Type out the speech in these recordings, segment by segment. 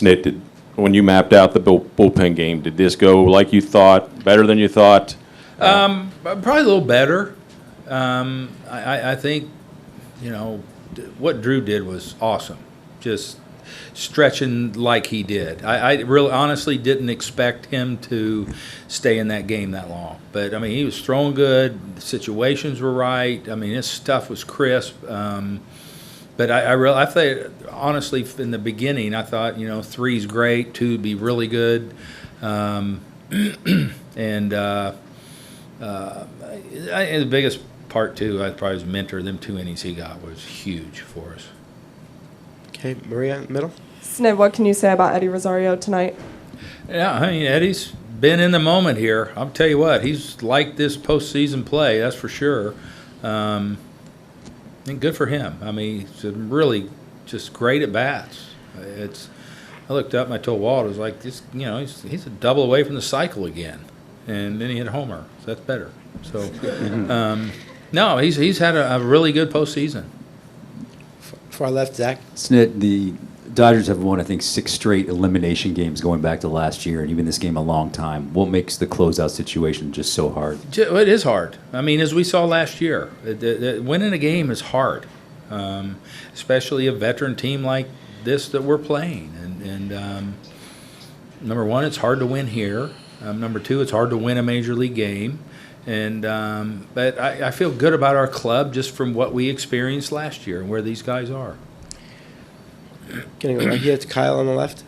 Snit, when you mapped out the bullpen game, did this go like you thought, better than you thought? Probably a little better. I think, what Drew did was awesome. Just stretching like he did. I really honestly didn't expect him to stay in that game that long. But, I mean, he was throwing good. The situations were right. I mean, his stuff was crisp. But I thought, honestly, in the beginning, I thought, 3's great, 2 would be really good. And the biggest part, too, I probably was mentor. Them 2 innings he got was huge for us. Okay, Maria, middle. Snit, what can you say about Eddie Rosario tonight? Yeah, I mean, Eddie's been in the moment here. I'll tell you what, he's liked this postseason play, that's for sure. And good for him. I mean, he's really just great at bats. I looked up and I told Walt, I was like, this, he's a double away from the cycle again. And then he hit a homer, so that's better. So, no, he's had a really good postseason. Far left, Zach. Snit, the Dodgers have won, I think, 6 straight elimination games going back to last year, and even this game a long time. What makes the closeout situation just so hard? It is hard. I mean, as we saw last year, winning a game is hard, especially a veteran team like this that we're playing. And number one, it's hard to win here. Number two, it's hard to win a major league game. And but I feel good about our club just from what we experienced last year and where these guys are. Gonna go right here to Kyle on the left.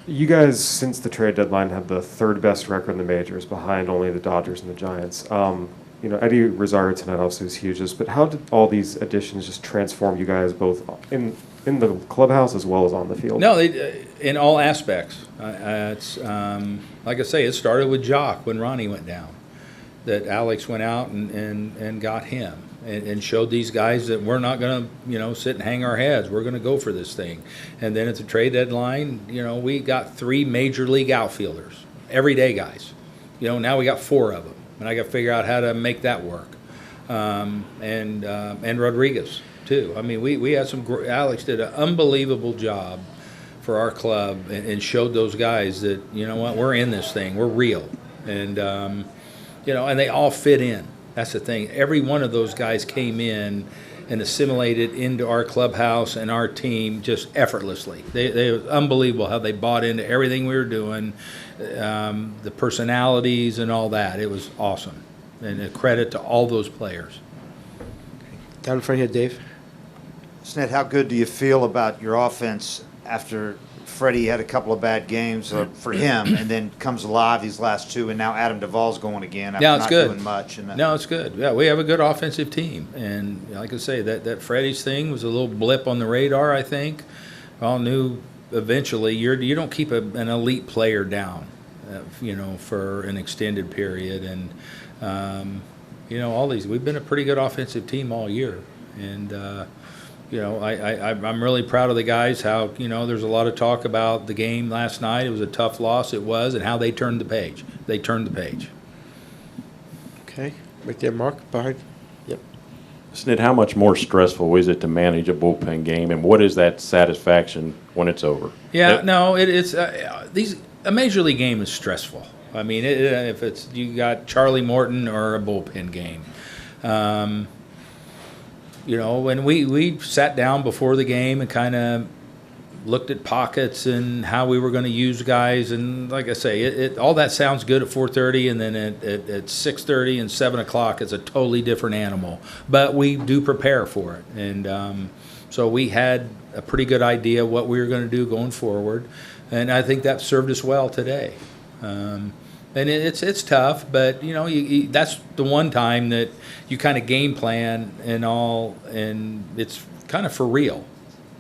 You guys, since the trade deadline, have the 3rd best record in the majors, behind only the Dodgers and the Giants. Eddie Rosario tonight obviously was huge, but how did all these additions just transform you guys both in the clubhouse as well as on the field? No, in all aspects. It's like I say, it started with Jock when Ronnie went down. That Alex went out and got him and showed these guys that we're not going to sit and hang our heads. We're going to go for this thing. And then at the trade deadline, we got 3 major league outfielders, everyday guys. Now we got 4 of them, and I got to figure out how to make that work. And Rodriguez too. I mean, we had Alex did an unbelievable job for our club and showed those guys that, we're in this thing, we're real. And, and they all fit in. That's the thing. Every one of those guys came in and assimilated into our clubhouse and our team just effortlessly. It was unbelievable how they bought into everything we were doing, the personalities and all that. It was awesome. And a credit to all those players. Down in front here, Dave. Snit, how good do you feel about your offense after Freddie had a couple of bad games for him, and then comes alive these last 2, and now Adam Duvall's going again after not doing much? No, it's good. Yeah, we have a good offensive team, and like I say, that Freddie's thing was a little blip on the radar. I think all knew eventually you don't keep an elite player down, for an extended period, and all these we've been a pretty good offensive team all year, and. I'm really proud of the guys, how, there's a lot of talk about the game last night. It was a tough loss, it was, and how they turned the page. They turned the page. Okay. Right there, Mark, behind. Yep. Snit, how much more stressful is it to manage a bullpen game, and what is that satisfaction when it's over? Yeah, it's a major league game is stressful. I mean, if it's you got Charlie Morton or a bullpen game. When we sat down before the game and kind of looked at pockets and how we were going to use guys, and like I say, all that sounds good at 4:30, and then at 6:30 and 7 o'clock, it's a totally different animal. But we do prepare for it, and so we had a pretty good idea what we were going to do going forward, and I think that served us well today. And it's tough, but that's the one time that you kind of game plan and all, and it's kind of for real.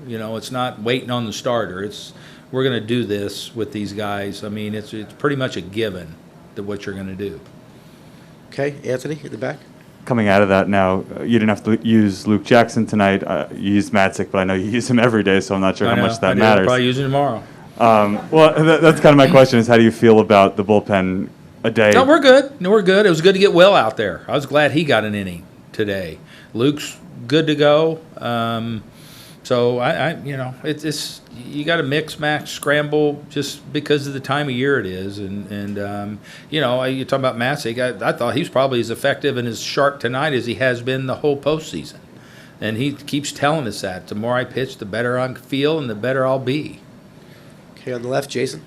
It's not waiting on the starter. We're going to do this with these guys. I mean, it's pretty much a given that what you're going to do. Okay, Anthony at the back. Coming out of that now, you didn't have to use Luke Jackson tonight. You used Matzik, but I know you use him every day, so I'm not sure how much that matters. I'll probably use him tomorrow. Well, that's kind of my question is how do you feel about the bullpen a day? No, we're good. It was good to get Will out there. I was glad he got an inning today. Luke's good to go. So it's you got to mix, match, scramble just because of the time of year it is, and you talk about Massick. I thought he was probably as effective and as sharp tonight as he has been the whole postseason, and he keeps telling us that the more I pitch, the better I feel, and the better I'll be. Okay, on the left, Jason.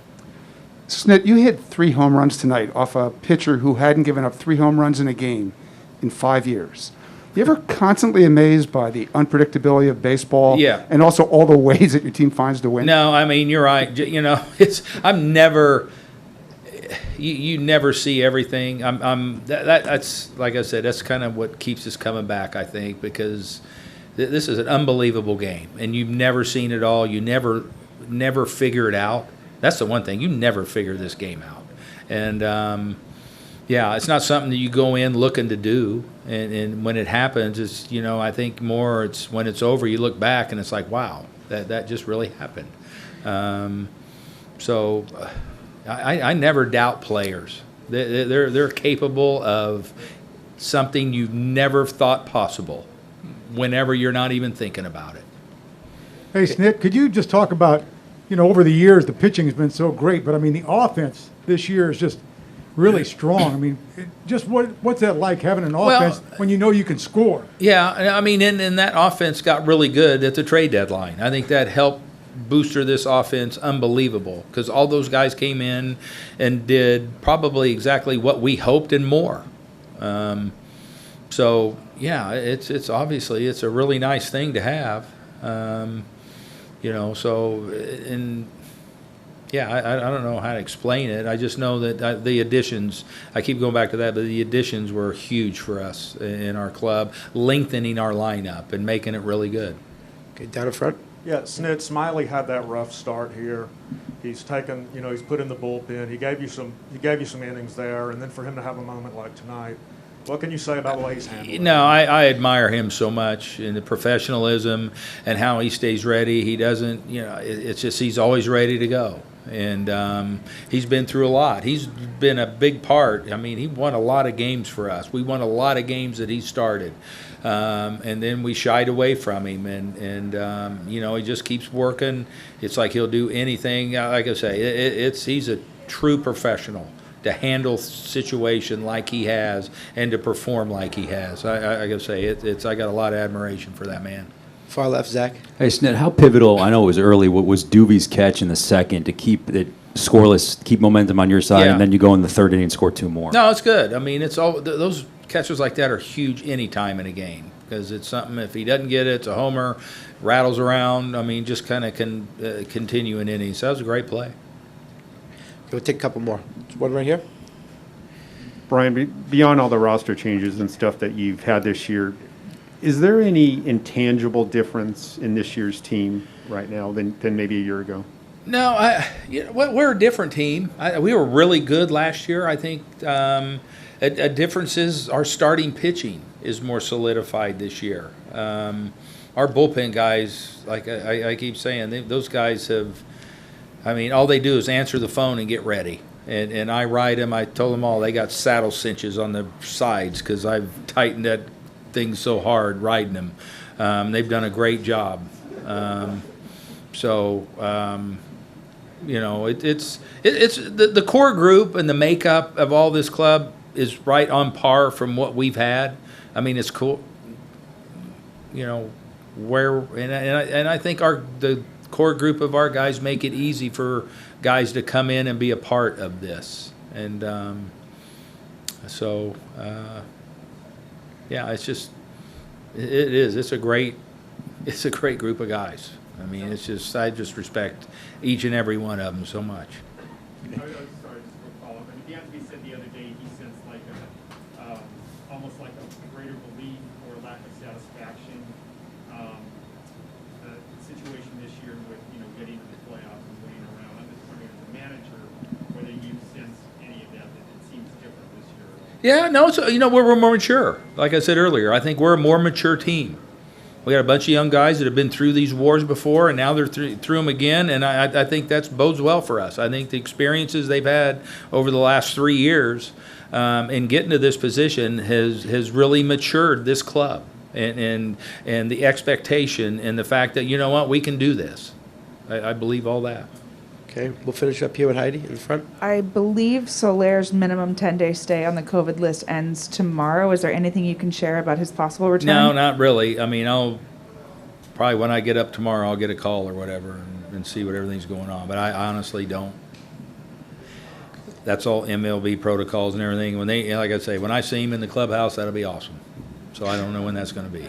Snit, you hit 3 home runs tonight off a pitcher who hadn't given up 3 home runs in a game in 5 years. You ever constantly amazed by the unpredictability of baseball? Yeah. And also all the ways that your team finds to win? No, I mean, you're right. I'm never. You never see everything. That's like I said. That's kind of what keeps us coming back. I think because this is an unbelievable game, and you've never seen it all. You never figure it out. That's the one thing. You never figure this game out, and it's not something that you go in looking to do. And when it happens, it's I think more it's when it's over. You look back and it's like, wow, that just really happened. I never doubt players. They're capable of something you've never thought possible. Whenever you're not even thinking about it. Hey, Snit, could you just talk about, over the years, the pitching has been so great, but I mean, the offense this year is just really strong. I mean, what's that like having an offense when you know you can score? Yeah, I mean, and that offense got really good at the trade deadline. I think that helped booster this offense unbelievable because all those guys came in and did probably exactly what we hoped and more. It's obviously it's a really nice thing to have. I don't know how to explain it. I just know that the additions, I keep going back to that, but the additions were huge for us in our club, lengthening our lineup and making it really good. Okay, down in front. Yeah, Snit, Smiley had that rough start here. He's taken, he's put in the bullpen. He gave you some innings there, and then for him to have a moment like tonight, what can you say about the way he's handled it? No, I admire him so much in the professionalism and how he stays ready. He doesn't, it's just he's always ready to go. And he's been through a lot. He's been a big part. I mean, he won a lot of games for us. We won a lot of games that he started. And then we shied away from him. And he just keeps working. It's like he'll do anything. Like I say, he's a true professional to handle situation like he has and to perform like he has. I gotta say, I got a lot of admiration for that man. Far left, Zach. Hey, Snit, how pivotal, I know it was early, what was Doobie's catch in the second to keep it scoreless, keep momentum on your side, and then you go in the third inning and score 2 more? No, it's good. I mean, it's all those catches like that are huge any time in a game because it's something, if he doesn't get it, it's a homer, rattles around. I mean, just kind of can continue an inning. So that was a great play. We'll take a couple more. One right here. Brian, beyond all the roster changes and stuff that you've had this year, is there any intangible difference in this year's team right now than maybe a year ago? No, we're a different team. We were really good last year. I think a difference is our starting pitching is more solidified this year. Our bullpen guys, like I keep saying, those guys have, I mean, all they do is answer the phone and get ready. And I ride them. I told them all they got saddle cinches on the sides because I've tightened that thing so hard riding them. They've done a great job. It's the core group and the makeup of all this club is right on par from what we've had. I mean, it's cool. And I think the core group of our guys make it easy for guys to come in and be a part of this. And it's just it's a great group of guys. I mean, I just respect each and every one of them so much. Sorry, just a follow-up. I mean, Dansby said the other day he sensed like almost like a greater belief or lack of satisfaction. The situation this year with getting to the playoffs and waiting around. I'm just wondering, as a manager, whether you sense any of that it seems different this year. Yeah, no, it's we're more mature. Like I said earlier, I think we're a more mature team. We got a bunch of young guys that have been through these wars before, and now they're through them again, and I think that bodes well for us. I think the experiences they've had over the last 3 years in getting to this position has really matured this club, and the expectation and the fact that, you know what, we can do this. I believe all that. Okay, we'll finish up here with Heidi in the front. I believe Solaire's minimum 10-day stay on the COVID list ends tomorrow. Is there anything you can share about his possible return? No, not really. I mean, I'll probably, when I get up tomorrow, I'll get a call or whatever and see what everything's going on. But I honestly don't. That's all MLB protocols and everything. When they, like I say, when I see him in the clubhouse, that'll be awesome. So I don't know when that's going to be.